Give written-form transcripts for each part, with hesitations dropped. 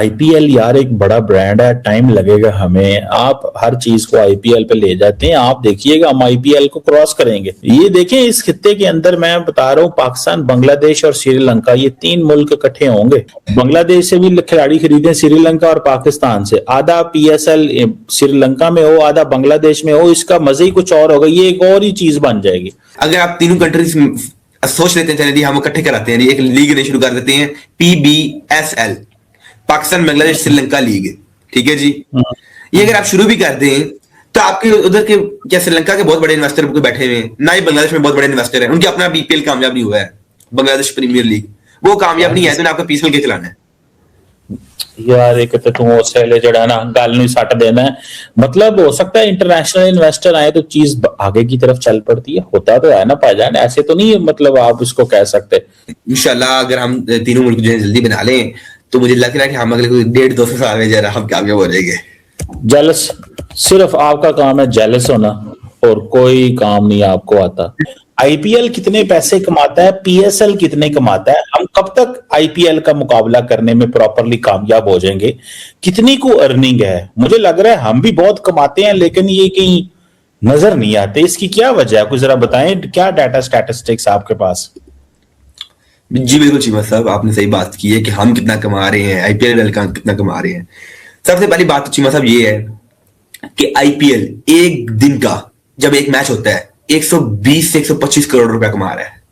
IPL यार एक बड़ा ब्रांड है, टाइम लगेगा हमें। आप हर चीज को आईपीएल पे ले जाते हैं, आप देखिएगा हम आईपीएल को क्रॉस करेंगे। ये देखें इस खित्ते के अंदर मैं बता रहा हूँ, पाकिस्तान, बांग्लादेश और श्रीलंका, ये तीन मुल्क इकट्ठे होंगे। बांग्लादेश से भी खिलाड़ी खरीदे, श्रीलंका और पाकिस्तान से। आधा पीएसएल श्रीलंका में हो, आधा बांग्लादेश में हो, इसका मजा ही कुछ और होगा। ये एक और ही चीज बन जाएगी। अगर आप तीनों कंट्रीज सोच लेते हैं, चलिए हम इकट्ठे कराते हैं, एक लीग ने शुरू कर देते हैं, PBSL, पाकिस्तान बांग्लादेश श्रीलंका लीग। ठीक है जी। ये अगर आप शुरू भी कर दें तो आपके उधर के क्या श्रीलंका के बहुत बड़े इन्वेस्टर बैठे हुए हैं, ना ही बांग्लादेश में बहुत बड़े इन्वेस्टर हैं, उनके अपना बीपीएल कामयाब नहीं हुआ है, बांग्लादेश प्रीमियर लीग वो कामयाब नहीं है, तो आपका पीस मिल के खिलाना है यार। एक तो तू ऑस्ट्रेलिया जड़ा ना गल नहीं सट देना है, मतलब हो सकता है इंटरनेशनल इन्वेस्टर आए तो चीज आगे की तरफ चल पड़ती है। होता तो है ना भाईजान, ऐसे तो नहीं, मतलब आप इसको कह सकते। इंशाल्लाह अगर हम तीनों मुल्क जो है जल्दी बना लें तो मुझे लग रहा है कि हम अगले 1.5-2 साल में जरा हम कामयाब हो जाएंगे। जेलस, सिर्फ आपका काम है जेलस होना, और कोई काम नहीं आपको आता। आईपीएल कितने पैसे कमाता है, पीएसएल कितने कमाता है, हम कब तक आईपीएल का मुकाबला करने में प्रॉपरली कामयाब हो जाएंगे, कितनी को अर्निंग है। मुझे लग रहा है हम भी बहुत कमाते हैं लेकिन ये कहीं नजर नहीं आते। इसकी क्या वजह है, कुछ जरा बताएं, क्या डाटा स्टैटिस्टिक्स आपके पास? जी बिल्कुल चीमा साहब, आपने सही बात की है कि हम कितना कमा रहे हैं, आईपीएल कितना कमा रहे हैं। सबसे पहली बात तो चीमा साहब ये है कि आईपीएल एक दिन का जब एक मैच होता है 120 से 125 करोड़ रुपया कमा रहा है,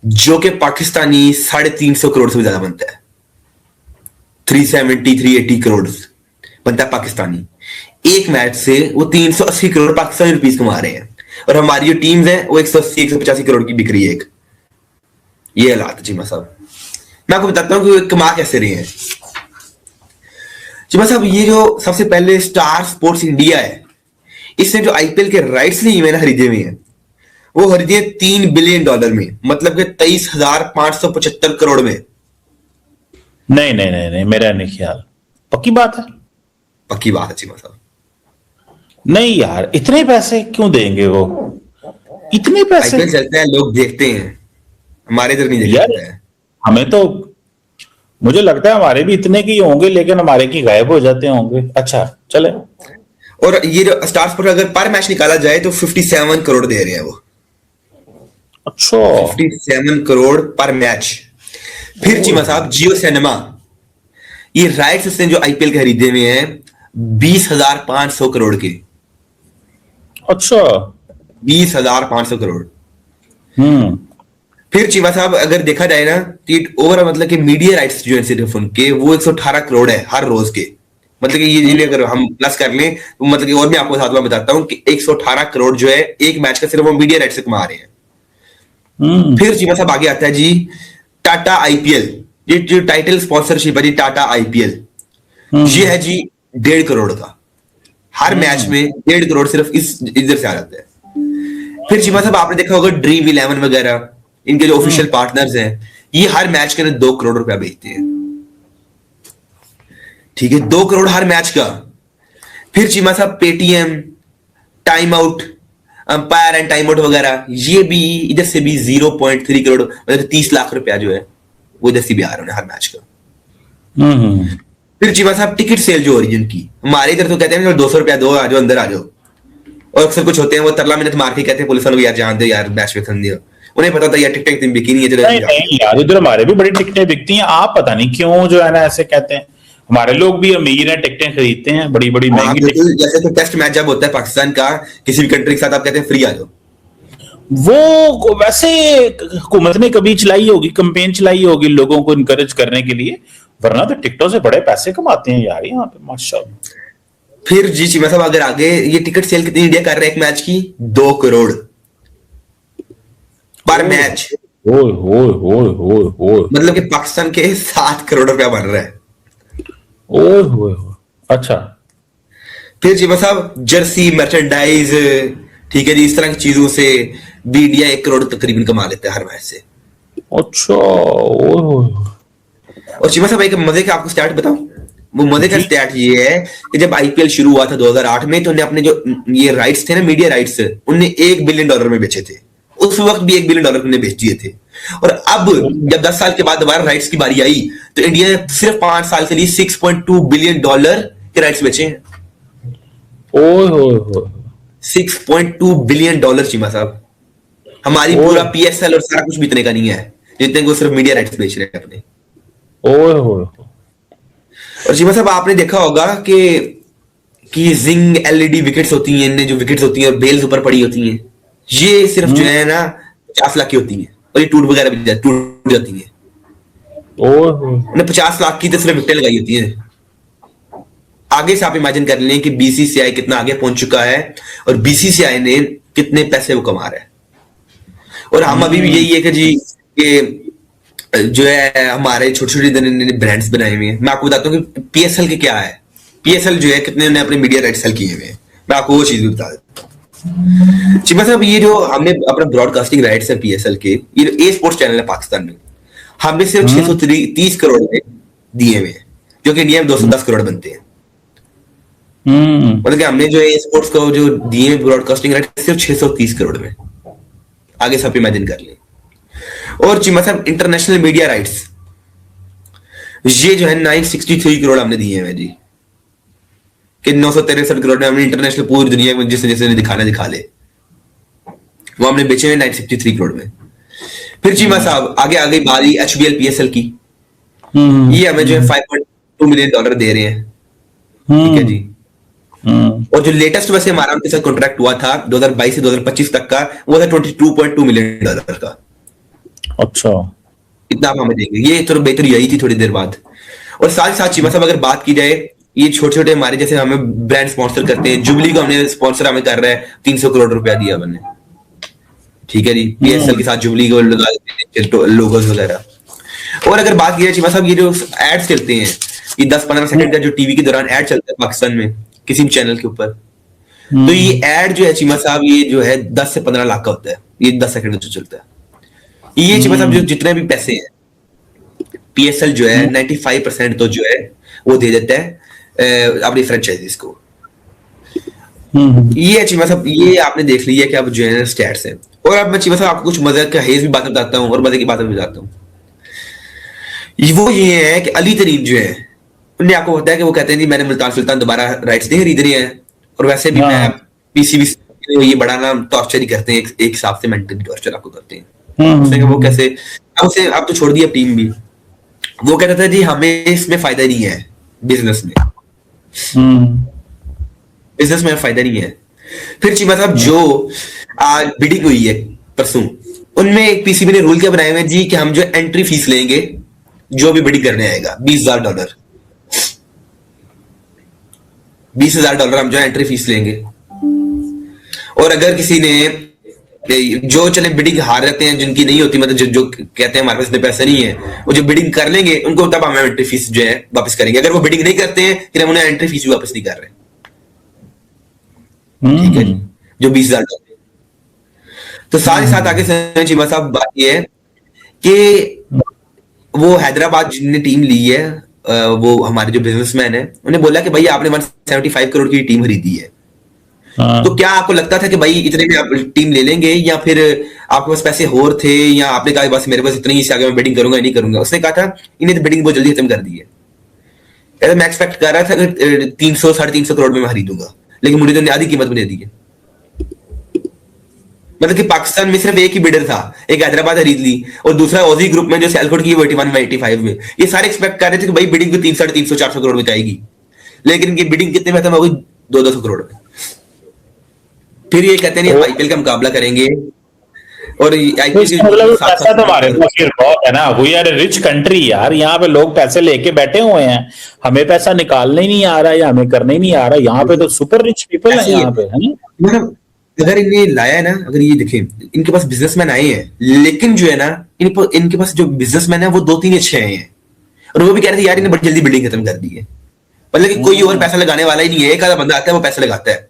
जो कि पाकिस्तानी 350 करोड़ से भी ज्यादा बनता है। 380 करोड़ बनता है पाकिस्तानी। एक मैच से वो 380 करोड़ पाकिस्तानी रुपीस कमा रहे हैं, और हमारी जो टीम्स हैं वो 180-185 करोड़ की बिक रही है। ये हालात है चीमा साहब। मैं आपको बताता हूं कि कमा कैसे रहे हैं चीमा साहब। ये जो सबसे पहले स्टार स्पोर्ट्स इंडिया है, इसने जो आईपीएल के राइट्स नहीं मैंने खरीदे हुए हैं वो खरीदे $3 बिलियन में, मतलब कि 23,575 करोड़ में। नहीं नहीं नहीं नहीं, मेरा नहीं ख्याल। पक्की बात है? पक्की बात है चीमा साहब। नहीं यार, इतने पैसे क्यों देंगे वो, इतने पैसे? आईपीएल चलता है, लोग देखते हैं, हमारे इधर नहीं देखते हैं। हमें तो, मुझे लगता है हमारे भी इतने की होंगे लेकिन हमारे की गायब हो जाते होंगे। अच्छा चले। और ये जो स्टार स्पोर्ट अगर पर मैच निकाला जाए तो 57 करोड़ दे रहे हैं वो। अच्छा, 57 करोड़ पर मैच। फिर चीमा साहब जियो सिनेमा, ये राइट्स उसने जो आईपीएल के खरीदे हुए हैं 20,500 करोड़ के। अच्छा, 20,500 करोड़। फिर चीमा साहब अगर देखा जाए ना कि ओवरऑल मतलब कि मीडिया राइट्स जो है सिर्फ उनके वो 118 करोड़ है हर रोज के। मतलब कि ये अगर हम प्लस कर लें तो मतलब कि और मैं आपको साथ में बताता हूं कि 118 करोड़ जो है एक मैच का सिर्फ वो मीडिया राइट्स से कमा रहे हैं। फिर चीमा साहब आगे आता है जी टाटा आईपीएल, ये जो टाइटल स्पॉन्सरशिप है जी टाटा आईपीएल, ये है जी 1.5 करोड़ का। हर मैच में 1.5 करोड़ सिर्फ इस इधर से आ जाता है। फिर चीमा साहब आपने देखा होगा ड्रीम 11 वगैरह, इनके जो ऑफिशियल पार्टनर्स हैं, ये हर मैच के अंदर 2 करोड़ रुपया बेचते हैं। ठीक है, 2 करोड़ हर मैच का। फिर चीमा साहब Paytm, time out, umpire and time out वगैरह, ये भी इधर से भी 0.3 करोड़, मतलब 30 लाख रुपया जो है वो इधर से भी आ रहा है हर मैच का। फिर चीमा साहब टिकट सेल जो हो रही है इनकी, हमारे इधर तो कहते हैं 200 रुपया दो, आ जाओ अंदर आ जाओ, और अक्सर कुछ होते हैं वो तरला मिनट मार के कहते हैं पुलिस वालों यार जान दो यार मैच में खन दिया, उन्हें पता था यार टिकटें इतनी बिकी नहीं है। नहीं यार, इधर हमारे भी बड़ी टिकटें बिकती हैं। आप पता नहीं क्यों जो है ना ऐसे कहते हैं। हमारे लोग भी अमीर हैं, टिकटें खरीदते हैं बड़ी बड़ी महंगी टिकटें। जैसे तो टेस्ट मैच जब होता है पाकिस्तान का किसी भी कंट्री के साथ, आप कहते हैं फ्री आ जाओ। वो वैसे हुकूमत ने कभी चलाई होगी, कैंपेन चलाई होगी लोगों को इनकरेज करने के लिए, वरना तो टिकटों से बड़े पैसे कमाते हैं यार यहाँ पे माशाल्लाह। फिर जी चीमा साहब अगर आगे ये टिकट सेल कितनी इंडिया कर रहा है एक मैच की, 2 करोड़ पर मैच। मतलब कि पाकिस्तान के 7 करोड़ रुपया बन रहा है। अच्छा। फिर चीमा साहब जर्सी, मर्चेंडाइज, ठीक है जी, इस तरह की चीजों से भी इंडिया 1 करोड़ तकरीबन कमा लेता है हर मैच से। अच्छा। और चीमा साहब एक मजे का आपको स्टैट बताऊं, वो मजे का स्टैट ये है कि जब आईपीएल शुरू हुआ था 2008 में, तो उन्हें अपने जो ये राइट्स थे ना मीडिया राइट्स, उन्हें $1 बिलियन में बेचे थे उस वक्त भी $1 बिलियन ने बेच दिए थे। और अब जब 10 साल के बाद दोबारा राइट्स की बारी आई तो इंडिया ने सिर्फ 5 साल के लिए $6.2 बिलियन के राइट्स बेचे हैं। ओए होए होए। $6.2 बिलियन चीमा साहब। हमारी पूरा PSL और सारा कुछ भी इतने का नहीं है जितने को सिर्फ मीडिया राइट्स बेच रहे हैं अपने। ओए होए। और चीमा साहब आपने देखा होगा कि जिंग LED विकेट्स होती हैं, इनमें जो विकेट्स होती हैं और बेल्स ऊपर पड़ी होती हैं, ये सिर्फ जो है ना 50 लाख की होती हैं और ये टूट वगैरह भी टूट जाती हैं। ओए होए। उन्हें 50 लाख की तो सिर्फ विकेट लगाई होती है। आगे से आप इमेजिन कर लें कि BCCI कितना आगे पहुंच चुका है और BCCI ने कितने पैसे वो कमा रहा है। और हम अभी भी यही है कि जी कि जो है हमारे छोटे छोटे ब्रांड्स बनाए हुए हैं। मैं आपको बताता हूँ कि PSL के क्या है। PSL जो है कितने ने अपने मीडिया राइट्स सेल किए हुए हैं, मैं आपको वो चीज भी बता देता हूँ। चिमा साहब ये जो हमने अपना ब्रॉडकास्टिंग राइट्स है PSL के, ये जो ए स्पोर्ट्स चैनल है पाकिस्तान में, हमने सिर्फ 630 करोड़ में दिए हुए हैं, जो कि इंडिया में 210 करोड़ बनते हैं। मतलब कि हमने जो ए स्पोर्ट्स को जो दिए ब्रॉडकास्टिंग राइट्स सिर्फ 630 करोड़ में। आगे सब इमेजिन कर लें। और चिमा साहब इंटरनेशनल मीडिया राइट्स ये जो है 963 करोड़ हमने दिए हैं जी, कि 963 करोड़ में हमने इंटरनेशनल पूरी दुनिया में जिसने जिसने दिखाना दिखा ले, वो हमने बेचे हैं 963 करोड़ में। फिर चीमा साहब आगे आगे बारी HBL PSL की, ये हमें जो है $5.2 मिलियन दे रहे हैं। ठीक है जी। और जो लेटेस्ट वैसे हमारा उनके साथ कॉन्ट्रैक्ट हुआ था 2022 से 2025 तक का, वो था $22.2 मिलियन का। अच्छा, इतना आप हमें देंगे, ये तो बेहतर यही थी थोड़ी देर बाद। और साथ ही साथ चीमा साहब अगर बात की जाए, ये छोटे छोटे हमारे जैसे हमें ब्रांड स्पॉन्सर करते हैं, जुबली को हमने स्पॉन्सर हमें कर रहा है, 300 करोड़ रुपया दिया हमने। ठीक है जी, PSL के साथ जुबली को लगा देते हैं लोगोस वगैरह। और अगर बात की जाए चीमा साहब, ये जो एड्स चलते हैं, ये 10-15 सेकंड का जो टीवी के दौरान एड चलता है पाकिस्तान में किसी भी चैनल के ऊपर, तो ये एड जो है चीमा साहब ये जो है 10 से 15 लाख का होता है, ये 10 सेकंड जो चलता है। ये चीमा साहब जो जितने भी पैसे हैं PSL जो है 95% तो जो है वो दे देता है अपनी फ्रेंचाइजीज को। ये चीमा साहब ये आपने देख लिया कि अब जो है स्टैट्स हैं। और अब मैं चीमा साहब आपको कुछ मजे का हेज भी बात बताता हूँ और मजे की बात भी बताता हूँ। वो ये है कि अली तरीन जो है, उन्हें आपको पता है कि वो कहते हैं जी मैंने मुल्तान सुल्तान दोबारा राइट्स नहीं खरीद रही है, और वैसे भी मैं PCB ये बड़ा ना टॉर्चर ही करते हैं, एक हिसाब से मेंटल टॉर्चर आपको करते हैं। वो कैसे अब उसे अब तो छोड़ दिया टीम भी, वो कहता था जी हमें इसमें फायदा नहीं है, बिजनेस में फायदा नहीं है। फिर चीमा साहब जो आज बिडिंग हुई है परसों, उनमें एक PCB ने रूल क्या बनाए हुए जी कि हम जो एंट्री फीस लेंगे जो भी बिडिंग करने आएगा $20,000 हम जो एंट्री फीस लेंगे। और अगर किसी ने जो चले बिडिंग हार जाते हैं, जिनकी नहीं होती, मतलब जो कहते हैं हमारे पास इतने पैसे नहीं है, वो जो बिडिंग कर लेंगे उनको तब हम एंट्री फीस जो है वापस करेंगे। अगर वो बिडिंग नहीं करते हैं फिर हम उन्हें एंट्री फीस भी वापस नहीं कर रहे। ठीक है, जो $20,000। तो साथ ही साथ आगे चीमा साहब बात ये है कि वो हैदराबाद जिनने टीम ली है, वो हमारे जो बिजनेसमैन है, उन्हें बोला कि भाई आपने 175 करोड़ की टीम खरीदी है, तो क्या आपको लगता था कि भाई इतने में आप टीम ले लेंगे, या फिर आपके पास पैसे और थे, या आपने कहा बस मेरे पास इतनी ही से आगे मैं बिडिंग करूंगा नहीं करूंगा? उसने कहा था इन्हें तो बिडिंग बहुत जल्दी खत्म कर दी है। मैं एक्सपेक्ट कर रहा था कि 300-350 करोड़ में मैं खरीदूंगा, लेकिन मुझे तो आधी कीमत में दे दी है। मतलब कि पाकिस्तान में सिर्फ एक ही बिडर था, एक हैदराबाद खरीद ली, और दूसरा ओजी ग्रुप में जो सेलकोट की 81-85 में। ये सारे एक्सपेक्ट कर रहे थे कि भाई बिडिंग को 300-350-400 करोड़ में जाएगी, लेकिन इनकी बिडिंग कितने में खत्म हो गई? 200 करोड़ में। फिर ये कहते हैं IPL का मुकाबला करेंगे, और IPL मतलब पैसा तो हमारे पास फिर बहुत है ना, we are a rich country यार, यहाँ पे लोग पैसे लेके बैठे हुए हैं, हमें पैसा निकालने ही नहीं आ रहा है या हमें करने ही नहीं आ रहा। यहाँ पे तो सुपर रिच पीपल है यहाँ पे, है ना। अगर इन्हें लाया है ना, अगर ये देखें इनके पास बिजनेसमैन आए हैं, लेकिन जो है ना इनके पास जो बिजनेसमैन है वो 2-3 अच्छे आए हैं, और वो भी कह रहे थे यार इन्हें बड़ी जल्दी बिल्डिंग खत्म कर दी है। मतलब कि कोई और पैसा लगाने वाला ही नहीं है, एक आधा बंदा आता है वो पैसा लगाता है,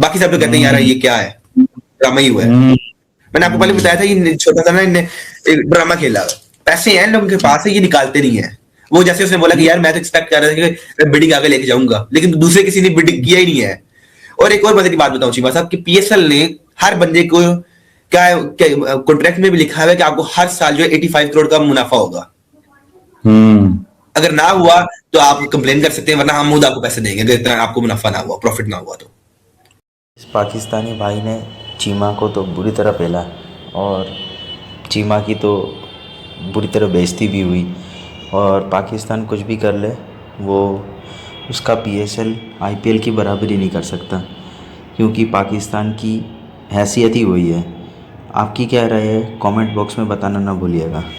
बाकी सब लोग कहते हैं यार ये क्या है, ड्रामा ही हुआ है। मैंने आपको पहले बताया था ये छोटा सा ना इन्हें ड्रामा खेला, पैसे हैं लोगों के पास है, ये निकालते नहीं है। वो जैसे उसने बोला कि यार मैं तो एक्सपेक्ट कर रहा था कि मैं बिडिंग आगे लेके जाऊंगा, लेकिन दूसरे किसी ने बिडिंग किया ही नहीं है। और एक और मजे की बात बताऊं चीमा साहब कि PSL ने हर बंदे को क्या कॉन्ट्रैक्ट में भी लिखा हुआ है कि आपको हर साल जो है 85 करोड़ का मुनाफा होगा। अगर ना हुआ तो आप कंप्लेन कर सकते हैं, वरना हम खुद आपको पैसे देंगे अगर इतना आपको मुनाफा ना हुआ, प्रॉफिट ना हुआ तो। इस पाकिस्तानी भाई ने चीमा को तो बुरी तरह पेला और चीमा की तो बुरी तरह बेइज्जती भी हुई। और पाकिस्तान कुछ भी कर ले, वो उसका PSL IPL की बराबरी नहीं कर सकता, क्योंकि पाकिस्तान की हैसियत ही वही है। आपकी क्या राय है, कमेंट बॉक्स में बताना ना भूलिएगा।